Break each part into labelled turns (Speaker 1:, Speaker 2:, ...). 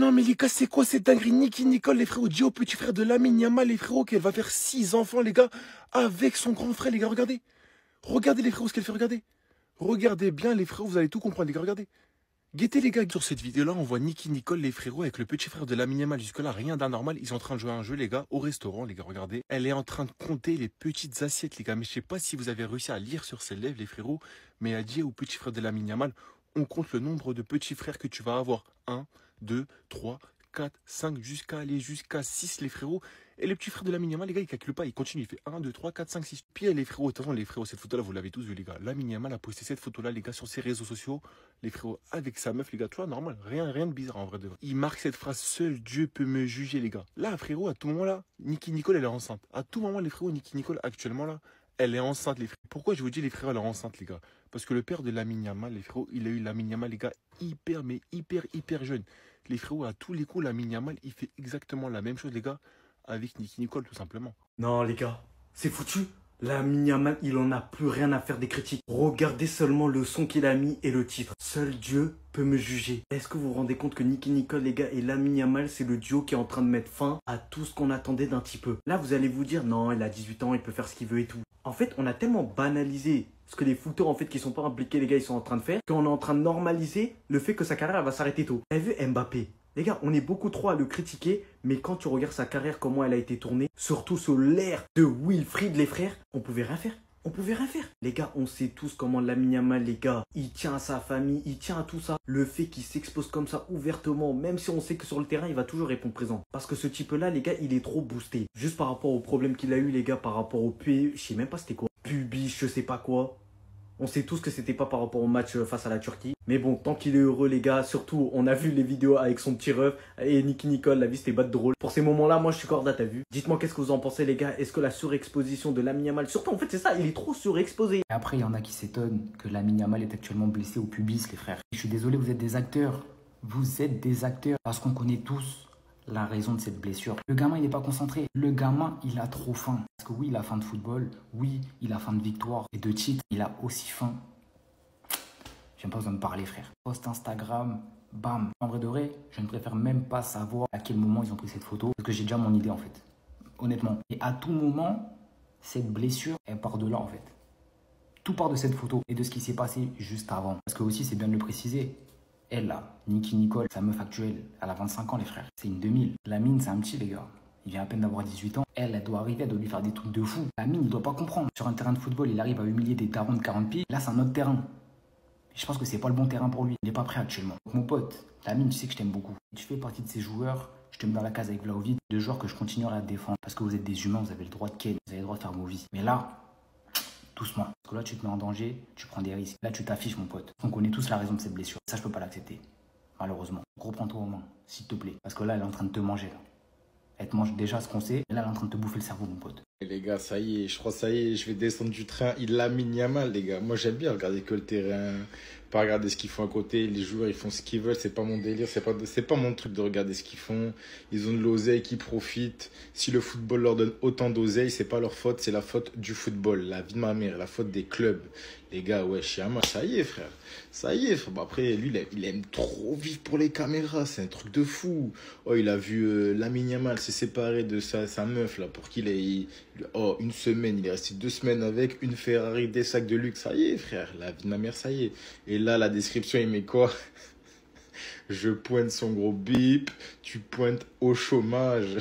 Speaker 1: Non mais les gars, c'est quoi cette dinguerie? Nicky Nicole, les frérots, dit au petit frère de Lamine Yamal, les frérots, qu'elle va faire 6 enfants, les gars, avec son grand frère, les gars, regardez. Regardez les frérots, ce qu'elle fait, regardez. Regardez bien les frérots, vous allez tout comprendre, les gars, regardez. Guettez les gars, sur cette vidéo-là, on voit Nicky Nicole, les frérots, avec le petit frère de Lamine Yamal. Jusque-là, rien d'anormal. Ils sont en train de jouer à un jeu, les gars, au restaurant, les gars, regardez. Elle est en train de compter les petites assiettes, les gars. Mais je sais pas si vous avez réussi à lire sur ses lèvres, les frérots. Mais elle dit au petit frère de Lamine Yamal, on compte le nombre de petits frères que tu vas avoir. 1, 2, 3, 4, 5, jusqu'à 6, les frérots. Et le petit frère de Lamine Yamal, les gars, il calcule pas, il continue, il fait 1, 2, 3, 4, 5, 6. Puis les frérots, attention, les frérots, cette photo-là, vous l'avez tous vu, les gars. Lamine Yamal a posté cette photo-là, les gars, sur ses réseaux sociaux. Les frérots, avec sa meuf, les gars, tu vois, normal, rien de bizarre en vrai de vrai. Il marque cette phrase, seul Dieu peut me juger, les gars. Là, frérot, à tout moment là, Nicky Nicole, elle est enceinte. À tout moment, les frérots, Nicky Nicole, actuellement là, elle est enceinte, les frérots. Pourquoi je vous dis les frérots, elle est enceinte, les gars? Parce que le père de Lamine Yamal, les frérots, il a eu Lamine Yamal, les gars, hyper jeune. Les frérots, à tous les coups, Lamine Yamal, il fait exactement la même chose, les gars, avec Nicky Nicole, tout simplement.
Speaker 2: Non, les gars, c'est foutu. Lamine Yamal, il en a plus rien à faire des critiques. Regardez seulement le son qu'il a mis et le titre. Seul Dieu peut me juger. Est-ce que vous vous rendez compte que Nicky Nicole, les gars, et Lamine Yamal, c'est le duo qui est en train de mettre fin à tout ce qu'on attendait d'un petit peu. Là, vous allez vous dire, non, il a 18 ans, il peut faire ce qu'il veut et tout. En fait, on a tellement banalisé ce que les footeurs, en fait, qui sont pas impliqués, les gars, ils sont en train de faire, qu'on est en train de normaliser le fait que sa carrière elle va s'arrêter tôt. Vous avez vu Mbappé? Les gars, on est beaucoup trop à le critiquer, mais quand tu regardes sa carrière, comment elle a été tournée, surtout sur l'ère de Wilfried, les frères, on pouvait rien faire. On pouvait rien faire. Les gars, on sait tous comment Lamine Yamal, les gars, il tient à sa famille, il tient à tout ça. Le fait qu'il s'expose comme ça ouvertement, même si on sait que sur le terrain, il va toujours répondre présent. Parce que ce type-là, les gars, il est trop boosté. Juste par rapport aux problèmes qu'il a eu, les gars, par rapport au je sais même pas c'était quoi. Pubis, je sais pas quoi. On sait tous que c'était pas par rapport au match face à la Turquie. Mais bon, tant qu'il est heureux, les gars, surtout, on a vu les vidéos avec son petit ref et Nicky Nicole, la vie c'était pas de drôle. Pour ces moments-là, moi je suis corda, t'as vu. Dites-moi qu'est-ce que vous en pensez, les gars. Est-ce que la surexposition de Lamine Yamal, surtout en fait c'est ça, il est trop surexposé.
Speaker 3: Et après, il y en a qui s'étonnent que Lamine Yamal est actuellement blessé au pubis, les frères. Je suis désolé, vous êtes des acteurs. Vous êtes des acteurs. Parce qu'on connaît tous la raison de cette blessure. Le gamin, il n'est pas concentré. Le gamin, il a trop faim. Parce que oui, il a faim de football. Oui, il a faim de victoire et de titre. Il a aussi faim. J'ai pas besoin de parler, frère. Post Instagram, bam. En vrai de vrai, je ne préfère même pas savoir à quel moment ils ont pris cette photo. Parce que j'ai déjà mon idée, en fait. Honnêtement. Et à tout moment, cette blessure, elle part de là, en fait. Tout part de cette photo et de ce qui s'est passé juste avant. Parce que aussi, c'est bien de le préciser. Elle, là, Nicky Nicole, sa meuf actuelle, elle a 25 ans, les frères. C'est une 2000. Lamine, c'est un petit, les gars. Il vient à peine d'avoir 18 ans. Elle doit arriver, elle doit lui faire des trucs de fou. Lamine, il doit pas comprendre. Sur un terrain de football, il arrive à humilier des darons de 40 pieds. Là, c'est un autre terrain. Je pense que c'est pas le bon terrain pour lui. Il n'est pas prêt actuellement. Donc, mon pote, Lamine, tu sais que je t'aime beaucoup. Tu fais partie de ces joueurs. Je te mets dans la case avec Vlahovic. De joueurs que je continuerai à défendre. Parce que vous êtes des humains, vous avez le droit de ken. Vous avez le droit de faire vos vies. Mais là, doucement. Parce que là, tu te mets en danger, tu prends des risques. Là, tu t'affiches, mon pote. On connaît tous la raison de cette blessure. Ça, je peux pas l'accepter. Malheureusement. Reprends-toi aux mains, s'il te plaît. Parce que là, elle est en train de te manger. Là. Elle te mange déjà ce qu'on sait. Et là, elle est en train de te bouffer le cerveau, mon pote.
Speaker 4: Et les gars, ça y est, je crois ça y est, je vais descendre du train. Il Lamine Yamal, les gars. Moi, j'aime bien regarder que le terrain, pas regarder ce qu'ils font à côté. Les joueurs, ils font ce qu'ils veulent. C'est pas mon délire, c'est pas mon truc de regarder ce qu'ils font. Ils ont de l'oseille qui profitent. Si le football leur donne autant d'oseille, c'est pas leur faute, c'est la faute du football. La vie de ma mère, la faute des clubs. Les gars, ouais, Yamal, ça y est, frère. Ça y est, frère. Bon, après, lui, il aime trop vivre pour les caméras. C'est un truc de fou. Oh, il a vu Lamine Yamal s'est séparé de sa meuf, là, pour qu'il ait. Oh, une semaine, il est resté 2 semaines avec une Ferrari, des sacs de luxe. Ça y est, frère, la vie de ma mère, ça y est. Et là, la description, il met quoi? Je pointe son gros bip, tu pointes au chômage.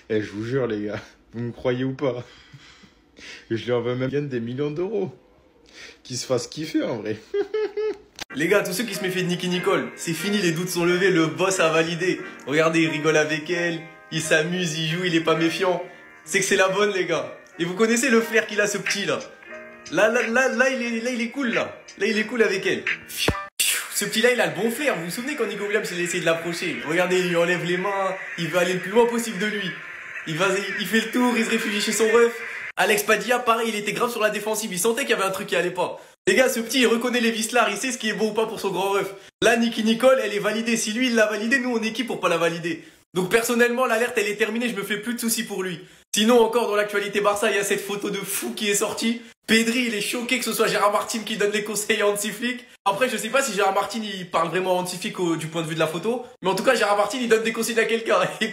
Speaker 4: Et je vous jure, les gars, vous me croyez ou pas? Je lui en veux même des millions d'euros. Qu'il se fasse kiffer, en vrai.
Speaker 5: Les gars, tous ceux qui se méfient de Nicky Nicole, c'est fini, les doutes sont levés, le boss a validé. Regardez, il rigole avec elle, il s'amuse, il joue, il est pas méfiant. C'est que c'est la bonne, les gars. Et vous connaissez le flair qu'il a, ce petit, là. Là, il est cool, là. Là, il est cool avec elle. Ce petit-là, il a le bon flair. Vous vous souvenez quand Nico Williams, il a essayé de l'approcher? Regardez, il lui enlève les mains, il veut aller le plus loin possible de lui. Il fait le tour, il se réfugie chez son ref. Alex Padilla, pareil, il était grave sur la défensive. Il sentait qu'il y avait un truc qui allait pas. Les gars, ce petit, il reconnaît les vislards. Il sait ce qui est bon ou pas pour son grand ref. Là, Nicky Nicole, elle est validée. Si lui, il l'a validée, nous, on est qui pour pas la valider? Donc, personnellement, l'alerte, elle est terminée. Je me fais plus de soucis pour lui. Sinon, encore dans l'actualité Barça, il y a cette photo de fou qui est sortie. Pedri, il est choqué que ce soit Gérard Martin qui donne les conseils à Hansi Flick. Après, je sais pas si Gérard Martin, il parle vraiment à Hansi Flick du point de vue de la photo. Mais en tout cas, Gérard Martin, il donne des conseils à quelqu'un. Et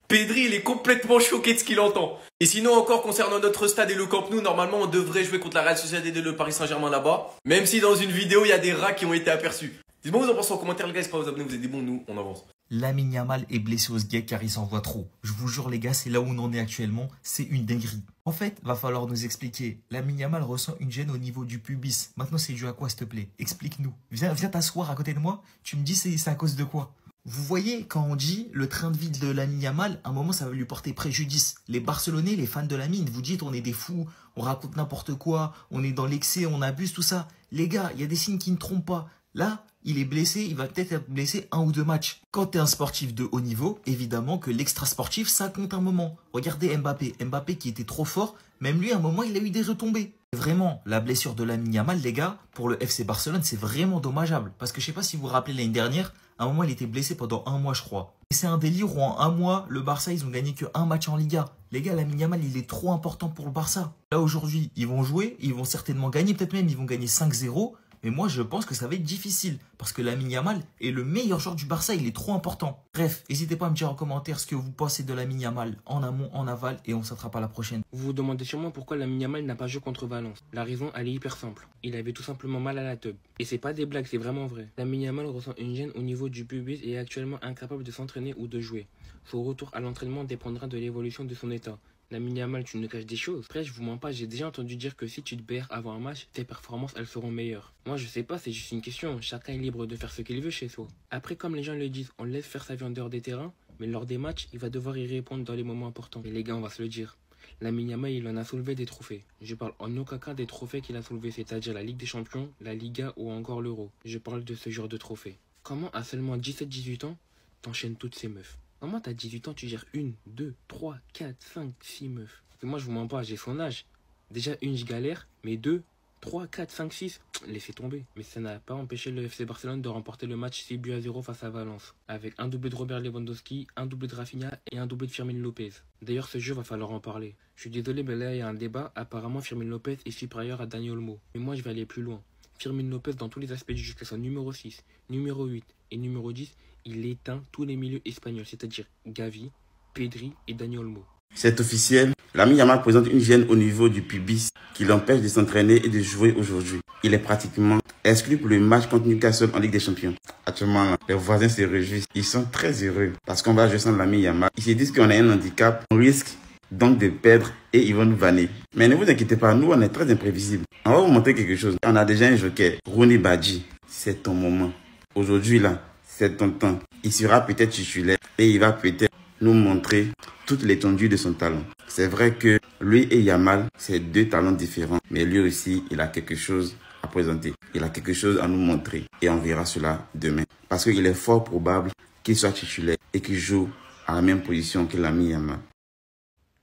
Speaker 5: Pedri, il est complètement choqué de ce qu'il entend. Et sinon, encore concernant notre stade et le Camp Nou, normalement, on devrait jouer contre la Real Sociedad et le Paris Saint-Germain là-bas. Même si dans une vidéo, il y a des rats qui ont été aperçus. Dites-moi vous en pensez en commentaire, les gars. N'hésitez pas à vous abonner, vous êtes des bons, nous, on avance.
Speaker 6: Lamine Yamal est blessé au sgeg car il s'en voit trop. Je vous jure les gars, c'est là où on en est actuellement, c'est une dinguerie. En fait, va falloir nous expliquer. Lamine Yamal ressent une gêne au niveau du pubis. Maintenant c'est dû à quoi s'il te plaît? Explique-nous. Viens t'asseoir à côté de moi, tu me dis c'est à cause de quoi? Vous voyez, quand on dit le train de vie de Lamine Yamal, à un moment ça va lui porter préjudice. Les Barcelonais, les fans de Lamine, vous dites on est des fous, on raconte n'importe quoi, on est dans l'excès, on abuse, tout ça. Les gars, il y a des signes qui ne trompent pas. Là, il est blessé, il va peut-être être blessé 1 ou 2 matchs. Quand tu es un sportif de haut niveau, évidemment que l'extra sportif, ça compte un moment. Regardez Mbappé. Mbappé qui était trop fort, même lui, à un moment, il a eu des retombées. Vraiment, la blessure de Lamine Yamal, les gars, pour le FC Barcelone, c'est vraiment dommageable. Parce que je sais pas si vous vous rappelez l'année dernière, à un moment, il était blessé pendant 1 mois, je crois. Et c'est un délire où en 1 mois, le Barça, ils ont gagné que 1 match en Liga. Les gars, Lamine Yamal, il est trop important pour le Barça. Là, aujourd'hui, ils vont jouer, ils vont certainement gagner, peut-être même, ils vont gagner 5-0. Mais moi, je pense que ça va être difficile. Parce que Lamine Yamal est le meilleur joueur du Barça. Il est trop important. Bref, n'hésitez pas à me dire en commentaire ce que vous pensez de Lamine Yamal en amont, en aval. Et on s'attrape à la prochaine.
Speaker 7: Vous vous demandez sûrement pourquoi Lamine Yamal n'a pas joué contre Valence. La raison, elle est hyper simple. Il avait tout simplement mal à la teub. Et c'est pas des blagues, c'est vraiment vrai. Lamine Yamal ressent une gêne au niveau du pubis et est actuellement incapable de s'entraîner ou de jouer. Son retour à l'entraînement dépendra de l'évolution de son état. Lamine Yamal, tu nous caches des choses. Après, je vous mens pas, j'ai déjà entendu dire que si tu te perds avant un match, tes performances, elles seront meilleures. Moi, je sais pas, c'est juste une question. Chacun est libre de faire ce qu'il veut chez soi. Après, comme les gens le disent, on laisse faire sa vie en dehors des terrains, mais lors des matchs, il va devoir y répondre dans les moments importants. Et les gars, on va se le dire. Lamine Yamal, il en a soulevé des trophées. Je parle en aucun cas des trophées qu'il a soulevés, c'est-à-dire la Ligue des Champions, la Liga ou encore l'Euro. Je parle de ce genre de trophées. Comment, à seulement 17-18 ans, t'enchaînes toutes ces meufs? Comment t'as 18 ans, tu gères 1, 2, 3, 4, 5, 6 meufs? Moi, je vous mens pas, j'ai son âge. Déjà, 1, je galère, mais 2, 3, 4, 5, 6, laissez tomber. Mais ça n'a pas empêché le FC Barcelone de remporter le match 6-0 face à Valence. Avec un doublé de Robert Lewandowski, un doublé de Rafinha et un doublé de Firmino Lopez. D'ailleurs, ce jeu, va falloir en parler. Je suis désolé, mais là, il y a un débat. Apparemment, Firmino Lopez est supérieur à Dani Olmo. Mais moi, je vais aller plus loin. Firmino Lopez, dans tous les aspects du jeu, que ce soit numéro 6, numéro 8 et numéro 10, il éteint tous les milieux espagnols, c'est-à-dire Gavi, Pedri et Dani Olmo.
Speaker 8: C'est officiel, Lamine Yamal présente une gêne au niveau du pubis qui l'empêche de s'entraîner et de jouer aujourd'hui. Il est pratiquement exclu pour le match contre Newcastle en Ligue des Champions. Actuellement, les voisins se réjouissent. Ils sont très heureux parce qu'on va jouer sans Lamine Yamal. Ils se disent qu'on a un handicap, on risque donc de perdre et ils vont nous vanner. Mais ne vous inquiétez pas, nous on est très imprévisibles. On va vous montrer quelque chose. On a déjà un joker, Rooney Badji. C'est ton moment. Aujourd'hui là, c'est ton temps. Il sera peut-être titulaire et il va peut-être nous montrer toute l'étendue de son talent. C'est vrai que lui et Yamal, c'est 2 talents différents. Mais lui aussi, il a quelque chose à présenter. Il a quelque chose à nous montrer. Et on verra cela demain. Parce qu'il est fort probable qu'il soit titulaire et qu'il joue à la même position que l'ami Yamal.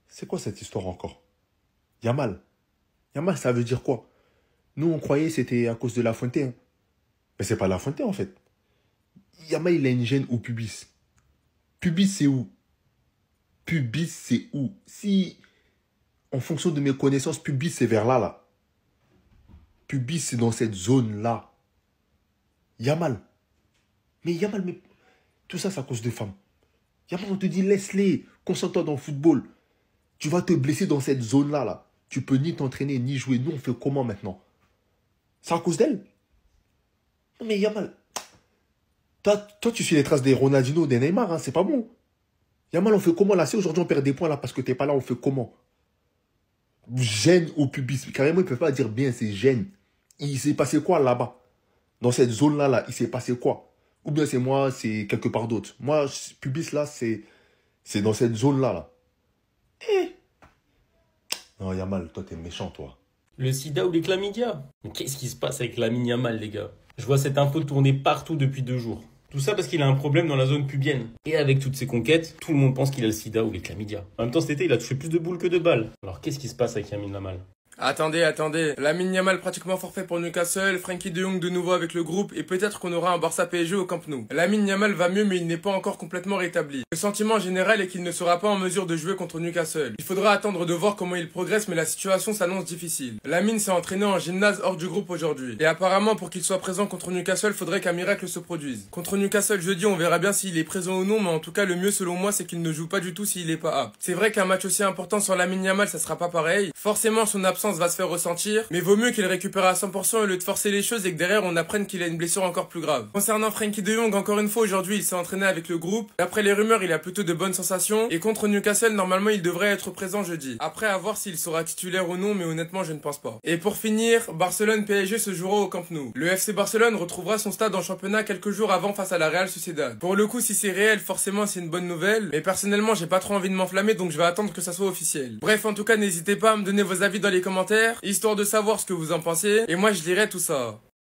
Speaker 1: C'est quoi cette histoire encore? Yamal. Yamal, ça veut dire quoi? Nous, on croyait que c'était à cause de La Fuente. Mais c'est pas La Fuente, en fait. Yamal, il a une gêne au pubis. Pubis, c'est où? Pubis, c'est où? Si, en fonction de mes connaissances, pubis, c'est vers là, là. Pubis, c'est dans cette zone-là. Yamal. Mais Yamal, mais tout ça, c'est à cause des femmes. Yamal, on te dit, laisse-les, concentre-toi dans le football. Tu vas te blesser dans cette zone-là, là. Tu peux ni t'entraîner, ni jouer. Nous, on fait comment maintenant? C'est à cause d'elle? Non, mais Yamal, toi, tu suis les traces des Ronaldinho, des Neymar, hein, c'est pas bon. Yamal, on fait comment là? Si aujourd'hui on perd des points là parce que t'es pas là, on fait comment? Gêne au pubis. Carrément, ils ne peuvent pas dire bien, c'est gêne. Il s'est passé quoi là-bas? Dans cette zone-là, là, il s'est passé quoi? Ou bien c'est moi, c'est quelque part d'autre. Moi, pubis là, c'est dans cette zone-là, là. Non, Yamal, toi, t'es méchant, toi.
Speaker 9: Le sida ou les chlamydia? Mais qu'est-ce qui se passe avec Lamine Yamal, les gars? Je vois cette info tourner partout depuis 2 jours. Tout ça parce qu'il a un problème dans la zone pubienne. Et avec toutes ses conquêtes, tout le monde pense qu'il a le sida ou les chlamydia. En même temps, cet été, il a touché plus de boules que de balles. Alors qu'est-ce qui se passe avec Lamine Yamal?
Speaker 10: Attendez. Lamine Yamal pratiquement forfait pour Newcastle, Frenkie de Jong de nouveau avec le groupe et peut-être qu'on aura un Barça PSG au Camp Nou. Lamine Yamal va mieux mais il n'est pas encore complètement rétabli. Le sentiment général est qu'il ne sera pas en mesure de jouer contre Newcastle. Il faudra attendre de voir comment il progresse mais la situation s'annonce difficile. Lamine s'est entraîné en gymnase hors du groupe aujourd'hui. Et apparemment pour qu'il soit présent contre Newcastle, faudrait qu'un miracle se produise. Contre Newcastle jeudi, on verra bien s'il est présent ou non mais en tout cas le mieux selon moi c'est qu'il ne joue pas du tout s'il est pas apte. C'est vrai qu'un match aussi important sur Lamine Yamal ça sera pas pareil. Forcément son absence va se faire ressentir. Mais vaut mieux qu'il récupère à 100% au lieu de forcer les choses et que derrière on apprenne qu'il a une blessure encore plus grave. Concernant Frenkie de Jong, encore une fois aujourd'hui il s'est entraîné avec le groupe. D'après les rumeurs il a plutôt de bonnes sensations. Et contre Newcastle normalement il devrait être présent jeudi. Après à voir s'il sera titulaire ou non mais honnêtement je ne pense pas. Et pour finir, Barcelone-PSG se jouera au Camp Nou. Le FC Barcelone retrouvera son stade en championnat quelques jours avant face à la Real Sociedad. Pour le coup si c'est réel forcément c'est une bonne nouvelle. Mais personnellement j'ai pas trop envie de m'enflammer donc je vais attendre que ça soit officiel. Bref en tout cas n'hésitez pas à me donner vos avis dans les commentaires. Histoire de savoir ce que vous en pensez, et moi je lirai tout ça.